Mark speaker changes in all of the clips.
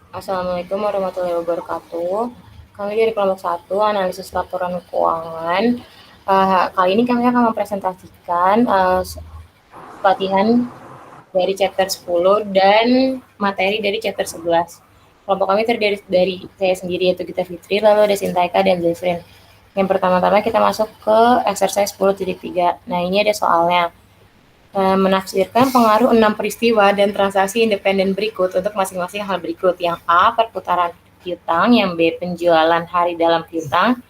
Speaker 1: Assalamualaikum warahmatullahi wabarakatuh. Kami dari kelompok 1, analisis laporan keuangan. Kali ini kami akan mempresentasikan pelatihan dari chapter 10 dan materi dari chapter 11. Kelompok kami terdiri dari saya sendiri, yaitu Gita Fitri, lalu ada Sintaika dan Zefrin. Yang pertama-tama kita masuk ke exercise 10.3. Nah, ini ada soalnya. Menafsirkan pengaruh 6 peristiwa dan transaksi independen berikut untuk masing-masing hal berikut. Yang A, perputaran piutang, yang B, penjualan hari dalam piutang,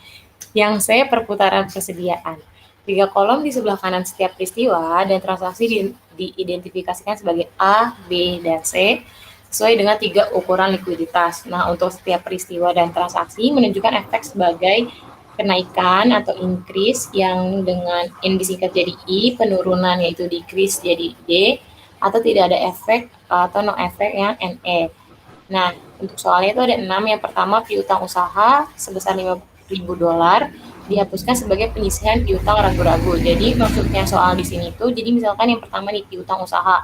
Speaker 1: yang C, perputaran persediaan. 3 kolom di sebelah kanan setiap peristiwa dan transaksi diidentifikasikan sebagai A, B, dan C sesuai dengan 3 ukuran likuiditas. Nah, untuk setiap peristiwa dan transaksi menunjukkan efek sebagai kenaikan atau increase yang dengan yang disingkat jadi I, penurunan yaitu decrease jadi D, atau tidak ada efek atau no efek yang NE. Nah, untuk soalnya itu ada 6. Yang pertama, piutang usaha sebesar $5.000 dihapuskan sebagai penyisihan piutang ragu-ragu. Jadi maksudnya soal di sini tuh, jadi misalkan yang pertama nih piutang usaha.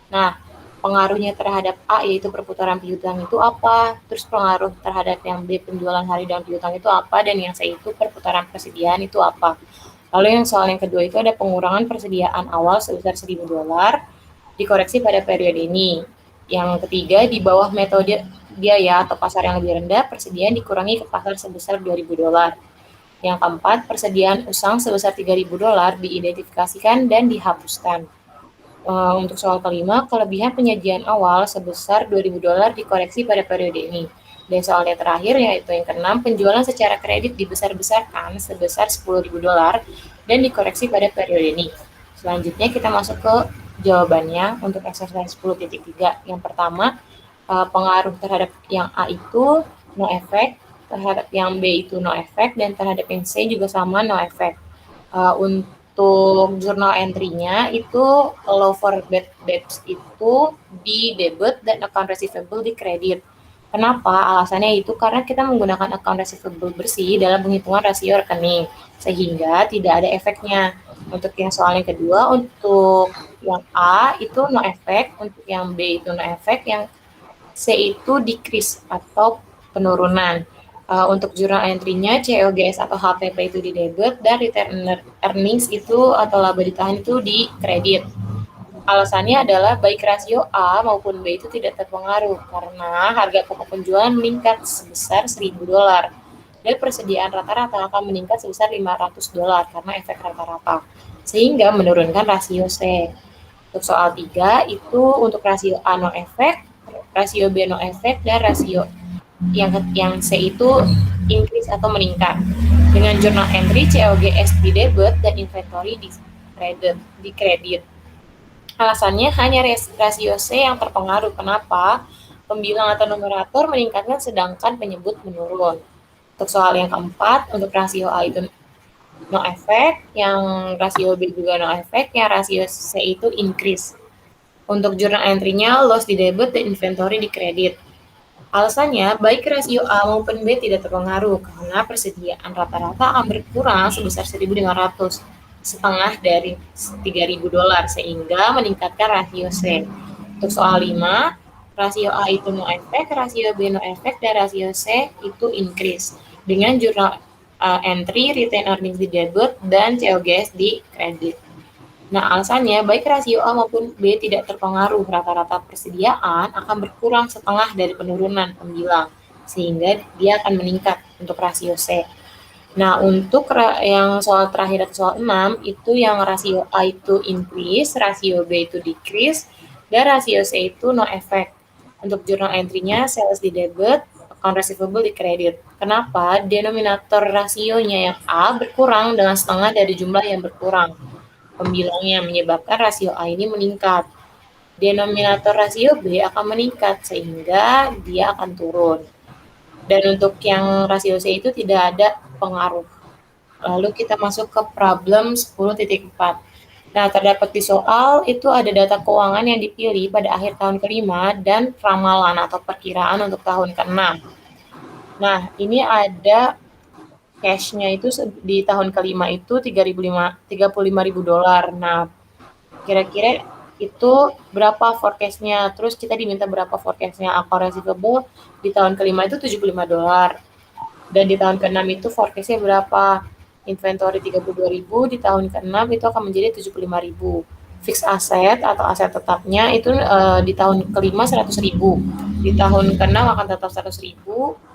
Speaker 1: Nah, pengaruhnya terhadap A yaitu perputaran piutang itu apa, terus pengaruh terhadap yang B penjualan hari dalam piutang itu apa, dan yang C itu perputaran persediaan itu apa. Lalu yang soal yang kedua itu ada pengurangan persediaan awal sebesar $1.000 dikoreksi pada periode ini. Yang ketiga, di bawah metode biaya atau pasar yang lebih rendah, persediaan dikurangi ke pasar sebesar $2.000. Yang keempat, persediaan usang sebesar $3.000 diidentifikasikan dan dihapuskan. Untuk soal kelima, kelebihan penyajian awal sebesar $2.000 dikoreksi pada periode ini. Dan soal yang terakhir, yaitu yang keenam, penjualan secara kredit dibesar-besarkan sebesar $10.000 dan dikoreksi pada periode ini. Selanjutnya kita masuk ke jawabannya untuk exercise 10.3. Yang pertama, pengaruh terhadap yang A itu no efek, terhadap yang B itu no efek, dan terhadap yang C juga sama no efek. Untuk jurnal entry-nya itu allow for bad debts itu di debit dan account receivable di kredit. Kenapa? Alasannya itu karena kita menggunakan account receivable bersih dalam penghitungan rasio rekening, sehingga tidak ada efeknya. Untuk yang soal yang kedua, untuk yang A itu no efek, untuk yang B itu no efek, yang C itu decrease atau penurunan. Untuk jurnal entry-nya COGS atau HPP itu di debit dan return earnings itu atau laba ditahan itu di kredit. Alasannya adalah baik rasio A maupun B itu tidak terpengaruh karena harga pokok penjualan meningkat sebesar $1.000 dan persediaan rata-rata akan meningkat sebesar $500 karena efek rata-rata, sehingga menurunkan rasio C. Untuk soal 3 itu untuk rasio A no efek, rasio B no efek, dan rasio yang C itu increase atau meningkat. Dengan jurnal entry COGS di debit dan inventory di kredit. Alasannya hanya rasio C yang terpengaruh. Kenapa? Pembilang atau numerator meningkatkan sedangkan penyebut menurun. Untuk soal yang keempat, untuk rasio A itu no efek, yang rasio B juga no efek, yang rasio C itu increase. Untuk jurnal entry-nya loss di debit dan inventory di kredit. Alasannya, baik rasio A maupun B tidak terpengaruh karena persediaan rata-rata akan berkurang sebesar 1.500, setengah dari $3.000 sehingga meningkatkan rasio C. Untuk soal 5, rasio A itu no efek, rasio B no efek, dan rasio C itu increase dengan jurnal entry, retain earnings di debit, dan COGS di kredit. Nah, alasannya baik rasio A maupun B tidak terpengaruh, rata-rata persediaan akan berkurang setengah dari penurunan pembilang, sehingga dia akan meningkat untuk rasio C. Nah, untuk yang soal terakhir atau soal 6, itu yang rasio A itu increase, rasio B itu decrease, dan rasio C itu no effect. Untuk jurnal entry-nya sales di debit, account receivable di kredit. Kenapa? Denominator rasionya yang A berkurang dengan setengah dari jumlah yang berkurang pembilangnya, menyebabkan rasio A ini meningkat. Denominator rasio B akan meningkat sehingga dia akan turun. Dan untuk yang rasio C itu tidak ada pengaruh. Lalu kita masuk ke problem 10.4. Nah, terdapat di soal itu ada data keuangan yang dipilih pada akhir tahun kelima dan ramalan atau perkiraan untuk tahun ke-6. Nah, ini ada cash-nya itu di tahun kelima itu $35.000. Nah, kira-kira itu berapa forecast-nya, terus kita diminta berapa forecast-nya. Account receivable di tahun kelima itu $75, dan di tahun ke-6 itu forecast-nya berapa, inventory 32.000, di tahun ke-6 itu akan menjadi 75.000. Fixed asset atau aset tetapnya itu di tahun kelima 100.000, di tahun ke-6 akan tetap 100.000,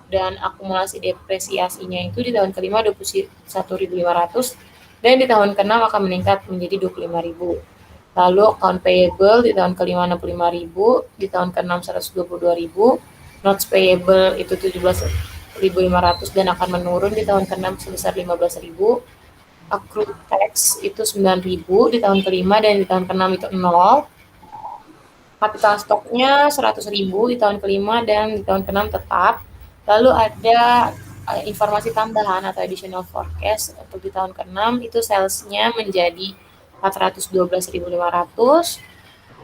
Speaker 1: dan akumulasi depresiasinya itu di tahun kelima 21.500, dan di tahun ke-6 akan meningkat menjadi 25.000. Lalu account payable di tahun kelima 65.000, di tahun ke-6 122.000, notes payable itu 17.500 dan akan menurun di tahun ke-6 sebesar 15.000. Accrued tax itu 9.000 di tahun kelima, dan di tahun ke-6 itu 0. Capital stoknya 100.000 di tahun kelima, dan di tahun ke-6 tetap. Lalu ada informasi tambahan atau additional forecast untuk di tahun ke-6 itu salesnya menjadi 412.500,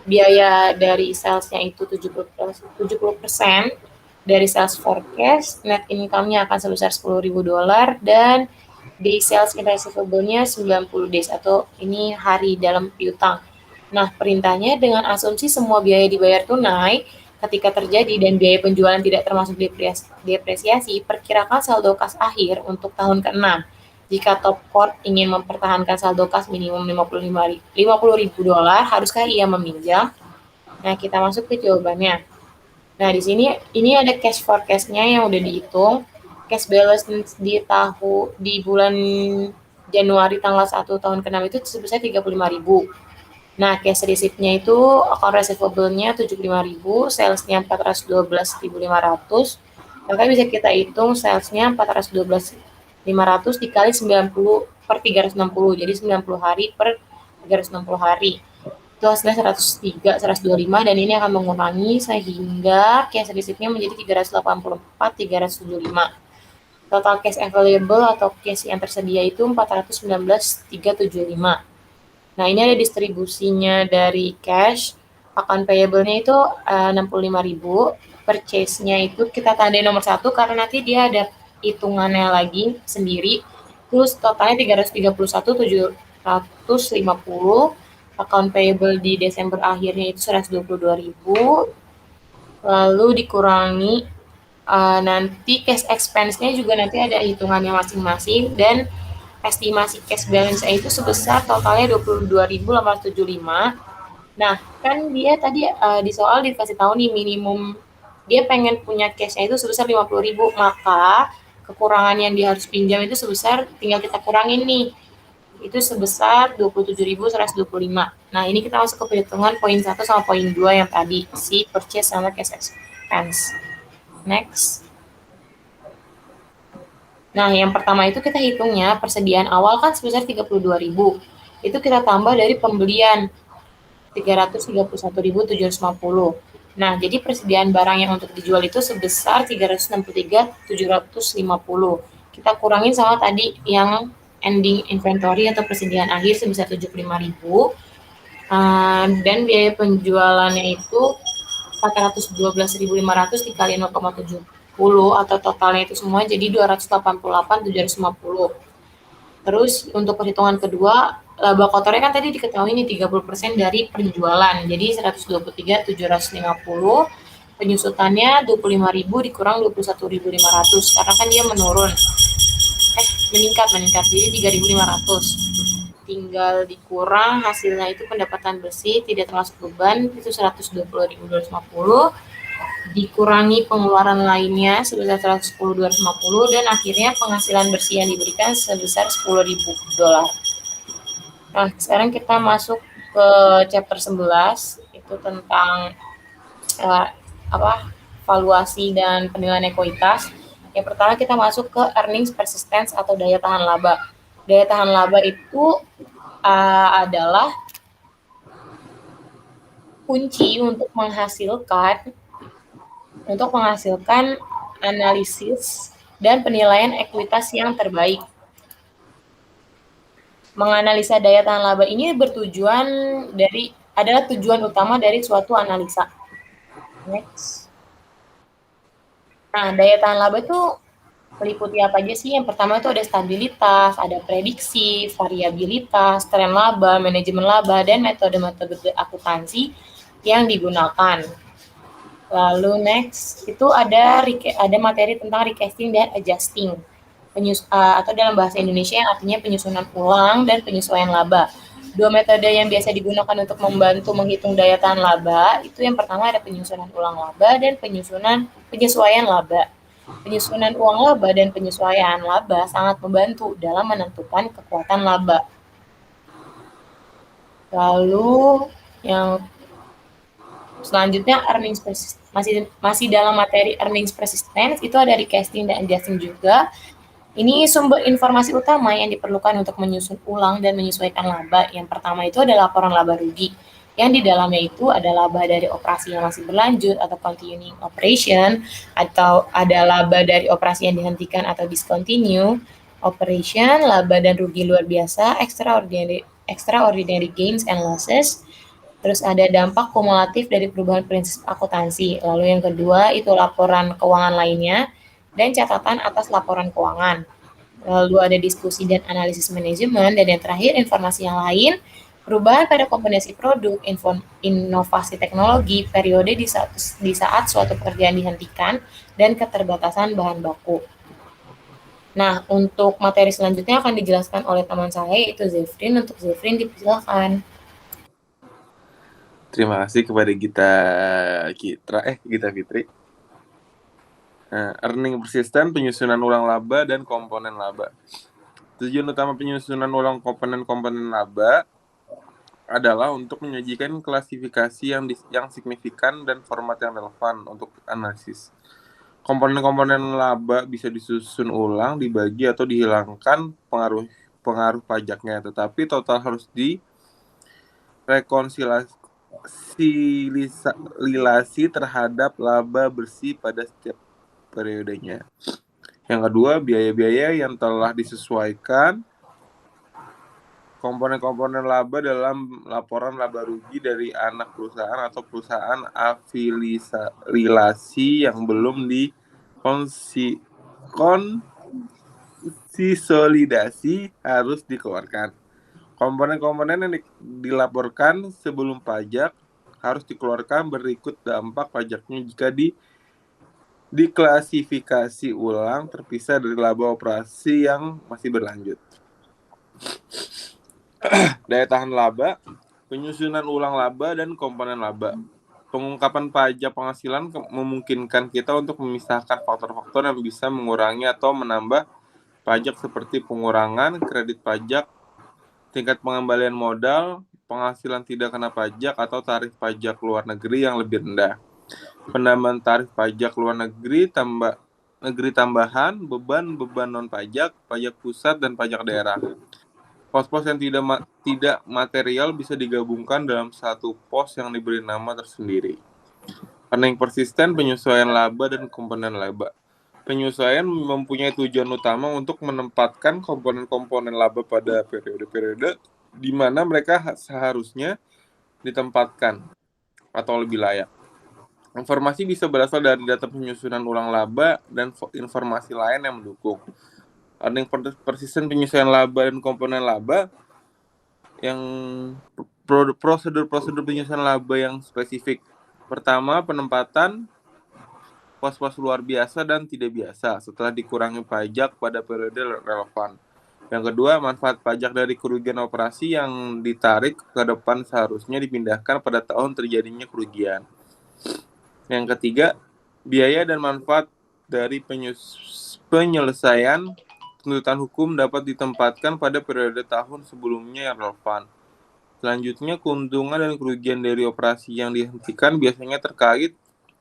Speaker 1: biaya dari salesnya itu 70% dari sales forecast, net income-nya akan sebesar $10.000, dan day sales receivable-nya 90 days atau ini hari dalam piutang. Nah, perintahnya dengan asumsi semua biaya dibayar tunai ketika terjadi dan biaya penjualan tidak termasuk depresiasi, perkirakan saldo kas akhir untuk tahun ke-6. Jika top quote ingin mempertahankan saldo kas minimum $50.000, haruskah ia meminjam? Nah, kita masuk ke jawabannya. Nah, di sini ini ada cash forecast-nya yang udah dihitung. Cash balance di bulan Januari tanggal 1 tahun ke-6 itu sebesar 35.000. Nah, cash receipt-nya itu account receivable-nya 75.000, sales-nya 412.500. Maka bisa kita hitung sales-nya 412.500 dikali 90 per 360. Jadi 90 hari per 360 hari. Itu hasilnya 103, 125, dan ini akan mengurangi sehingga cash receipt-nya menjadi 384, 375. Total cash available atau cash yang tersedia itu 419.375. Nah, ini ada distribusinya dari cash. Account payable-nya itu 65.000. Purchase-nya itu kita tandai nomor 1 karena nanti dia ada hitungannya lagi sendiri. Terus totalnya 331.750. Account payable di Desember akhirnya itu 122.000. Lalu dikurangi nanti cash expense-nya juga nanti ada hitungannya masing-masing, dan estimasi cash balance itu sebesar totalnya 22.875. Nah, kan dia tadi di soal dikasih tahu nih minimum dia pengen punya cash-nya itu sebesar 50.000, maka kekurangan yang dia harus pinjam itu sebesar, tinggal kita kurangin nih, itu sebesar 27.125. Nah, ini kita masuk ke perhitungan poin 1 sama poin 2 yang tadi, si purchase sama cash expense. Next. Nah, yang pertama itu kita hitungnya persediaan awal kan sebesar 32.000. Itu kita tambah dari pembelian 331.750. Nah, jadi persediaan barang yang untuk dijual itu sebesar 363.750. Kita kurangin sama tadi yang ending inventory atau persediaan akhir sebesar 75.000. Dan biaya penjualannya itu 412.500 dikali 0,70 atau totalnya itu semua jadi 288.750. Terus untuk perhitungan kedua, laba kotornya kan tadi diketahui nih 30% dari penjualan. Jadi 123.750, penyusutannya 25.000 dikurang 21.500 karena kan dia menurun. Meningkat. Jadi 3.500. Tinggal dikurang hasilnya itu pendapatan bersih tidak termasuk beban itu 120.250, dikurangi pengeluaran lainnya sebesar 110.250, dan akhirnya penghasilan bersih yang diberikan sebesar $10.000. Nah, sekarang kita masuk ke chapter 11 itu tentang valuasi dan penilaian ekuitas. Yang pertama kita masuk ke earnings persistence atau daya tahan laba. Daya tahan laba itu adalah kunci untuk menghasilkan analisis dan penilaian ekuitas yang terbaik. Menganalisa daya tahan laba ini adalah tujuan utama dari suatu analisa. Next. Nah, daya tahan laba itu meliputi apa aja sih? Yang pertama itu ada stabilitas, ada prediksi, variabilitas, tren laba, manajemen laba, dan metode-metode akuntansi yang digunakan. Lalu next itu ada materi tentang recasting dan adjusting. Atau dalam bahasa Indonesia yang artinya penyusunan ulang dan penyesuaian laba. Dua metode yang biasa digunakan untuk membantu menghitung daya tahan laba, itu yang pertama ada penyusunan ulang laba dan penyesuaian laba. Penyusunan uang laba dan penyesuaian laba sangat membantu dalam menentukan kekuatan laba. Lalu yang selanjutnya masih dalam materi earnings persistence, itu ada recasting dan adjusting juga. Ini sumber informasi utama yang diperlukan untuk menyusun ulang dan menyesuaikan laba. Yang pertama itu adalah laporan laba rugi, yang di dalamnya itu ada laba dari operasi yang masih berlanjut atau continuing operation, atau ada laba dari operasi yang dihentikan atau discontinue operation, laba dan rugi luar biasa, extraordinary gains and losses. Terus ada dampak kumulatif dari perubahan prinsip akuntansi. Lalu yang kedua itu laporan keuangan lainnya dan catatan atas laporan keuangan. Lalu ada diskusi dan analisis manajemen, dan yang terakhir informasi yang lain, perubahan pada kombinasi produk, inovasi teknologi, periode di saat suatu pekerjaan dihentikan, dan keterbatasan bahan baku. Nah, untuk materi selanjutnya akan dijelaskan oleh teman saya, yaitu Zefrin. Untuk Zefrin, dipersilakan.
Speaker 2: Terima kasih kepada Gita Fitri. Earning persisten, penyusunan ulang laba, dan komponen laba. Tujuan utama penyusunan ulang komponen-komponen laba adalah untuk menyajikan klasifikasi yang signifikan dan format yang relevan untuk analisis. Komponen-komponen laba bisa disusun ulang, dibagi, atau dihilangkan pengaruh pajaknya, tetapi total harus direkonsiliasi terhadap laba bersih pada setiap periodenya. Yang kedua, biaya-biaya yang telah disesuaikan. Komponen-komponen laba dalam laporan laba rugi dari anak perusahaan atau perusahaan afiliasi yang belum dikonsolidasi harus dikeluarkan. Komponen-komponen yang dilaporkan sebelum pajak harus dikeluarkan berikut dampak pajaknya jika diklasifikasi ulang terpisah dari laba operasi yang masih berlanjut. Daya tahan laba, penyusunan ulang laba, dan komponen laba. Pengungkapan pajak penghasilan memungkinkan kita untuk memisahkan faktor-faktor yang bisa mengurangi atau menambah pajak seperti pengurangan kredit pajak, tingkat pengembalian modal, penghasilan tidak kena pajak, atau tarif pajak luar negeri yang lebih rendah. Penambahan tarif pajak luar negeri tambahan, beban non-pajak, pajak pusat, dan pajak daerah. Pos-pos yang tidak material bisa digabungkan dalam satu pos yang diberi nama tersendiri. Earning persisten, penyesuaian laba, dan komponen laba. Penyesuaian mempunyai tujuan utama untuk menempatkan komponen-komponen laba pada periode-periode di mana mereka seharusnya ditempatkan atau lebih layak. Informasi bisa berasal dari data penyusunan ulang laba dan informasi lain yang mendukung. Earning persisten, penyesuaian laba, dan komponen laba. Yang prosedur penyusunan laba yang spesifik. Pertama, penempatan pos-pos luar biasa dan tidak biasa setelah dikurangi pajak pada periode relevan. Yang kedua, manfaat pajak dari kerugian operasi yang ditarik ke depan seharusnya dipindahkan pada tahun terjadinya kerugian. Yang ketiga, biaya dan manfaat dari penyelesaian tuntutan hukum dapat ditempatkan pada periode tahun sebelumnya yang relevan. Selanjutnya, keuntungan dan kerugian dari operasi yang dihentikan biasanya terkait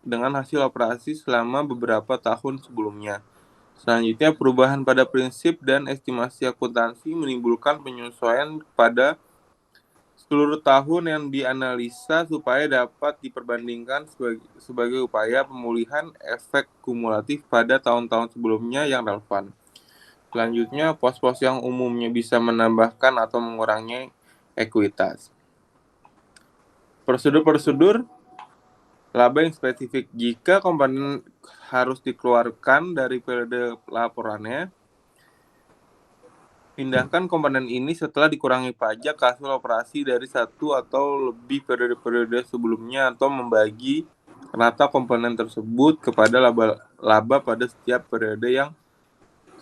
Speaker 2: dengan hasil operasi selama beberapa tahun sebelumnya. Selanjutnya, perubahan pada prinsip dan estimasi akuntansi menimbulkan penyesuaian pada seluruh tahun yang dianalisa supaya dapat diperbandingkan sebagai upaya pemulihan efek kumulatif pada tahun-tahun sebelumnya yang relevan. Selanjutnya, pos-pos yang umumnya bisa menambahkan atau mengurangi ekuitas. Prosedur laba yang spesifik. Jika komponen harus dikeluarkan dari periode laporannya, pindahkan komponen ini setelah dikurangi pajak hasil operasi dari satu atau lebih periode-periode sebelumnya atau membagi rata komponen tersebut kepada laba pada setiap periode yang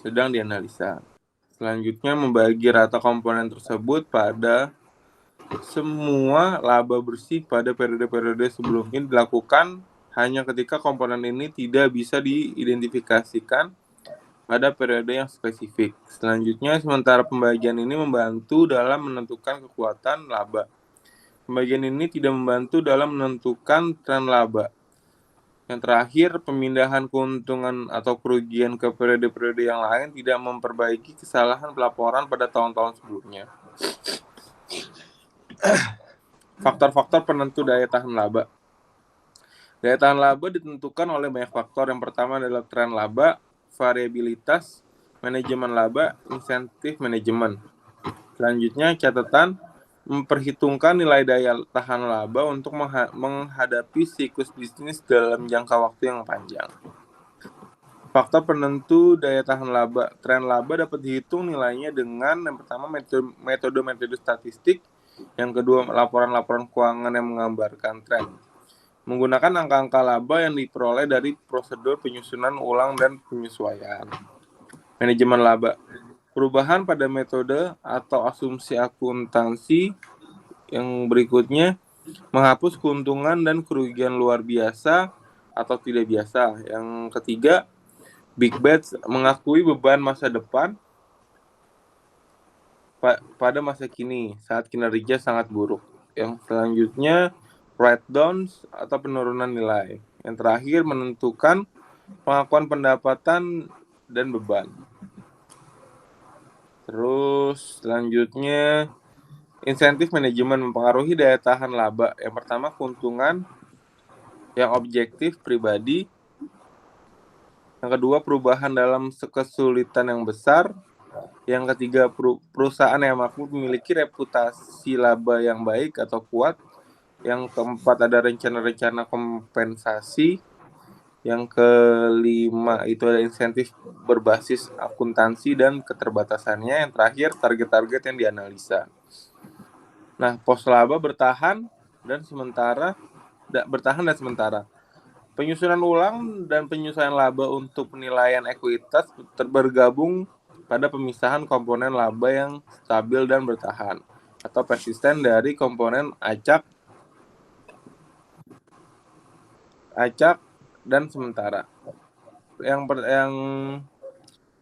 Speaker 2: sedang dianalisa. Selanjutnya, membagi rata komponen tersebut pada semua laba bersih pada periode-periode sebelumnya dilakukan hanya ketika komponen ini tidak bisa diidentifikasikan pada periode yang spesifik. Selanjutnya, sementara pembagian ini membantu dalam menentukan kekuatan laba. Pembagian ini tidak membantu dalam menentukan tren laba. Yang terakhir, pemindahan keuntungan atau kerugian ke periode-periode yang lain tidak memperbaiki kesalahan pelaporan pada tahun-tahun sebelumnya. Faktor-faktor penentu daya tahan laba. Daya tahan laba ditentukan oleh banyak faktor. Yang pertama adalah tren laba, variabilitas, manajemen laba, insentif manajemen. Selanjutnya, catatan memperhitungkan nilai daya tahan laba untuk menghadapi siklus bisnis dalam jangka waktu yang panjang. Faktor penentu daya tahan laba. Tren laba dapat dihitung nilainya dengan yang pertama metode statistik, yang kedua laporan-laporan keuangan yang menggambarkan tren. Menggunakan angka-angka laba yang diperoleh dari prosedur penyusunan ulang dan penyesuaian. Manajemen laba. Perubahan pada metode atau asumsi akuntansi yang berikutnya menghapus keuntungan dan kerugian luar biasa atau tidak biasa. Yang ketiga, big bets mengakui beban masa depan pada masa kini saat kinerja sangat buruk. Yang selanjutnya, write-downs atau penurunan nilai. Yang terakhir, menentukan pengakuan pendapatan dan beban. Terus selanjutnya, insentif manajemen mempengaruhi daya tahan laba. Yang pertama, keuntungan yang objektif pribadi. Yang kedua, perubahan dalam kesulitan yang besar. Yang ketiga, perusahaan yang makmur memiliki reputasi laba yang baik atau kuat. Yang keempat, ada rencana-rencana kompensasi. Yang kelima, itu ada insentif berbasis akuntansi dan keterbatasannya. Yang terakhir, target-target yang dianalisa. Nah, pos laba bertahan dan sementara. Penyusunan ulang dan penyesuaian laba untuk penilaian ekuitas bergabung pada pemisahan komponen laba yang stabil dan bertahan atau persisten dari komponen acak dan sementara. Yang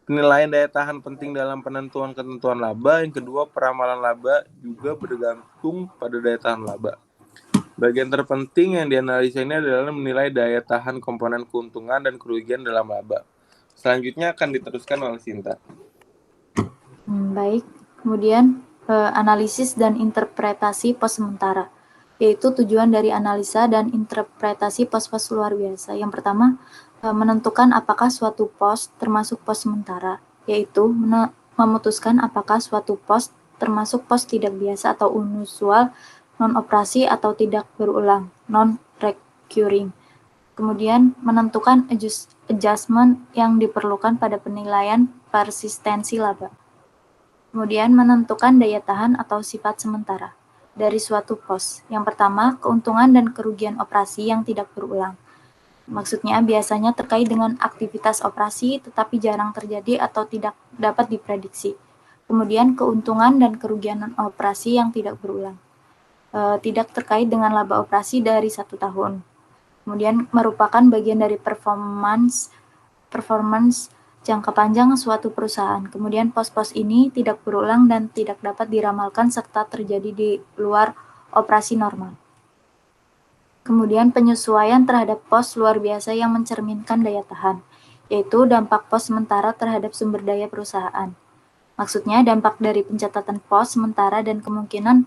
Speaker 2: penilaian daya tahan penting dalam penentuan ketentuan laba. Yang kedua, peramalan laba juga bergantung pada daya tahan laba. Bagian terpenting yang dianalisa ini adalah menilai daya tahan komponen keuntungan dan kerugian dalam laba. Selanjutnya akan diteruskan oleh Sinta.
Speaker 3: Baik, kemudian analisis dan interpretasi pos sementara, yaitu tujuan dari analisa dan interpretasi pos-pos luar biasa. Yang pertama, menentukan apakah suatu pos termasuk pos sementara, yaitu memutuskan apakah suatu pos termasuk pos tidak biasa atau unusual, non-operasi atau tidak berulang, non-recurring. Kemudian menentukan adjustment yang diperlukan pada penilaian persistensi laba. Kemudian menentukan daya tahan atau sifat sementara dari suatu pos. Yang pertama, keuntungan dan kerugian operasi yang tidak berulang. Maksudnya biasanya terkait dengan aktivitas operasi tetapi jarang terjadi atau tidak dapat diprediksi. Kemudian keuntungan dan kerugian operasi yang tidak berulang. Tidak terkait dengan laba operasi dari 1 tahun. Kemudian merupakan bagian dari performance jangka panjang suatu perusahaan. Kemudian pos-pos ini tidak berulang dan tidak dapat diramalkan serta terjadi di luar operasi normal. Kemudian penyesuaian terhadap pos luar biasa yang mencerminkan daya tahan, yaitu dampak pos sementara terhadap sumber daya perusahaan. Maksudnya dampak dari pencatatan pos sementara dan kemungkinan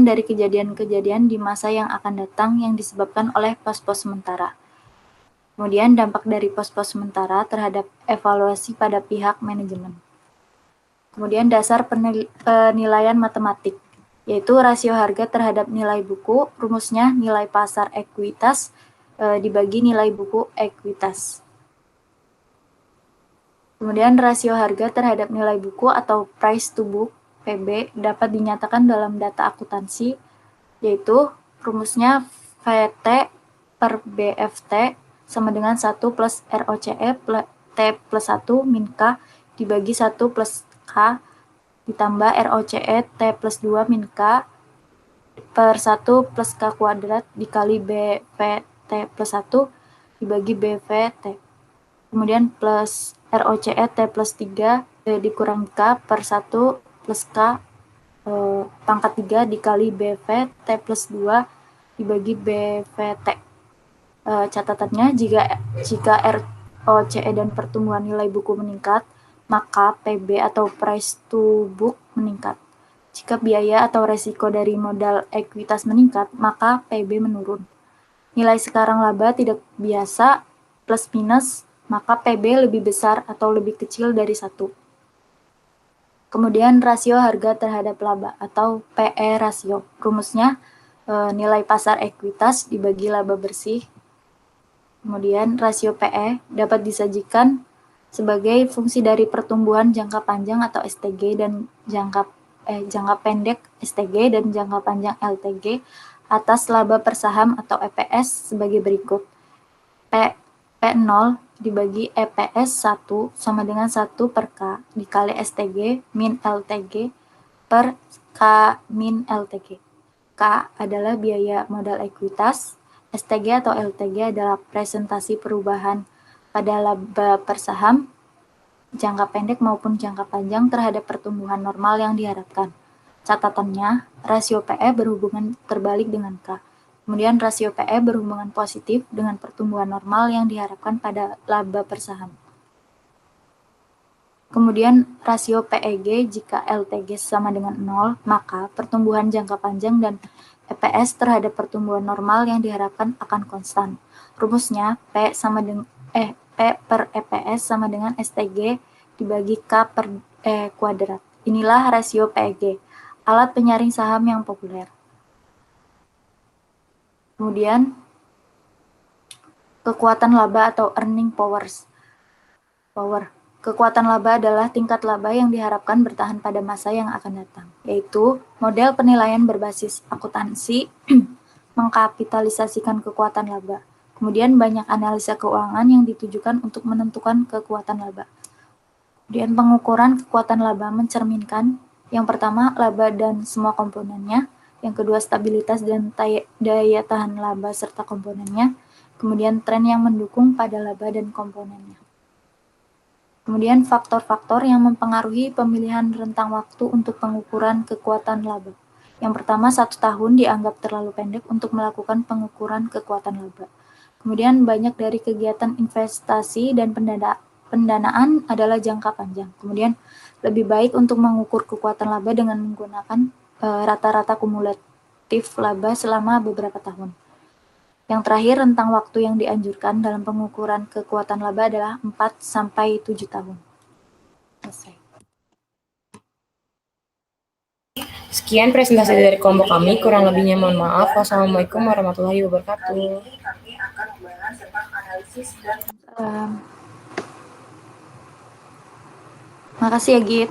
Speaker 3: dari kejadian-kejadian di masa yang akan datang yang disebabkan oleh pos-pos sementara. Kemudian dampak dari pos-pos sementara terhadap evaluasi pada pihak manajemen. Kemudian dasar penilaian matematik, yaitu rasio harga terhadap nilai buku, rumusnya nilai pasar ekuitas dibagi nilai buku ekuitas. Kemudian rasio harga terhadap nilai buku atau price to book, PB, dapat dinyatakan dalam data akuntansi, yaitu rumusnya VT per BFT sama dengan 1 plus ROCE T plus 1 min K dibagi 1 plus K ditambah ROCE T plus 2 min K per 1 plus K kuadrat dikali BVT plus 1 dibagi BVT. Kemudian plus ROCE T plus 3 dikurangi K per 1 plus K pangkat 3 dikali BV T plus 2 dibagi BVT. Catatannya, jika ROCE dan pertumbuhan nilai buku meningkat, maka PB atau price to book meningkat. Jika biaya atau resiko dari modal ekuitas meningkat, maka PB menurun. Nilai sekarang laba tidak biasa plus minus, maka PB lebih besar atau lebih kecil dari 1. Kemudian rasio harga terhadap laba atau PE rasio. Rumusnya nilai pasar ekuitas dibagi laba bersih. Kemudian rasio PE dapat disajikan sebagai fungsi dari pertumbuhan jangka panjang atau STG dan jangka pendek STG dan jangka panjang LTG atas laba per saham atau EPS sebagai berikut. P0 dibagi EPS 1 sama dengan 1 per K dikali STG min LTG per K min LTG. K adalah biaya modal ekuitas, STG atau LTG adalah presentasi perubahan pada laba per saham, jangka pendek maupun jangka panjang terhadap pertumbuhan normal yang diharapkan. Catatannya, rasio PE berhubungan terbalik dengan K. Kemudian rasio PE berhubungan positif dengan pertumbuhan normal yang diharapkan pada laba per saham. Kemudian rasio PEG jika LTG sama dengan 0, maka pertumbuhan jangka panjang dan EPS terhadap pertumbuhan normal yang diharapkan akan konstan. Rumusnya P per EPS sama dengan STG dibagi K per E kuadrat. Inilah rasio PEG, alat penyaring saham yang populer. Kemudian kekuatan laba atau earning power. Kekuatan laba adalah tingkat laba yang diharapkan bertahan pada masa yang akan datang, yaitu model penilaian berbasis akuntansi mengkapitalisasikan kekuatan laba. Kemudian banyak analisa keuangan yang ditujukan untuk menentukan kekuatan laba. Kemudian pengukuran kekuatan laba mencerminkan yang pertama laba dan semua komponennya, yang kedua stabilitas dan daya tahan laba serta komponennya, kemudian tren yang mendukung pada laba dan komponennya. Kemudian faktor-faktor yang mempengaruhi pemilihan rentang waktu untuk pengukuran kekuatan laba. Yang pertama, 1 tahun dianggap terlalu pendek untuk melakukan pengukuran kekuatan laba. Kemudian banyak dari kegiatan investasi dan pendanaan adalah jangka panjang. Kemudian lebih baik untuk mengukur kekuatan laba dengan menggunakan rata-rata kumulatif laba selama beberapa tahun. Yang terakhir, rentang waktu yang dianjurkan dalam pengukuran kekuatan laba adalah 4-7 tahun. Selesai.
Speaker 1: Sekian presentasi dari kelompok kami, kurang lebihnya mohon maaf. Wassalamualaikum warahmatullahi wabarakatuh.
Speaker 3: Makasih ya, Git.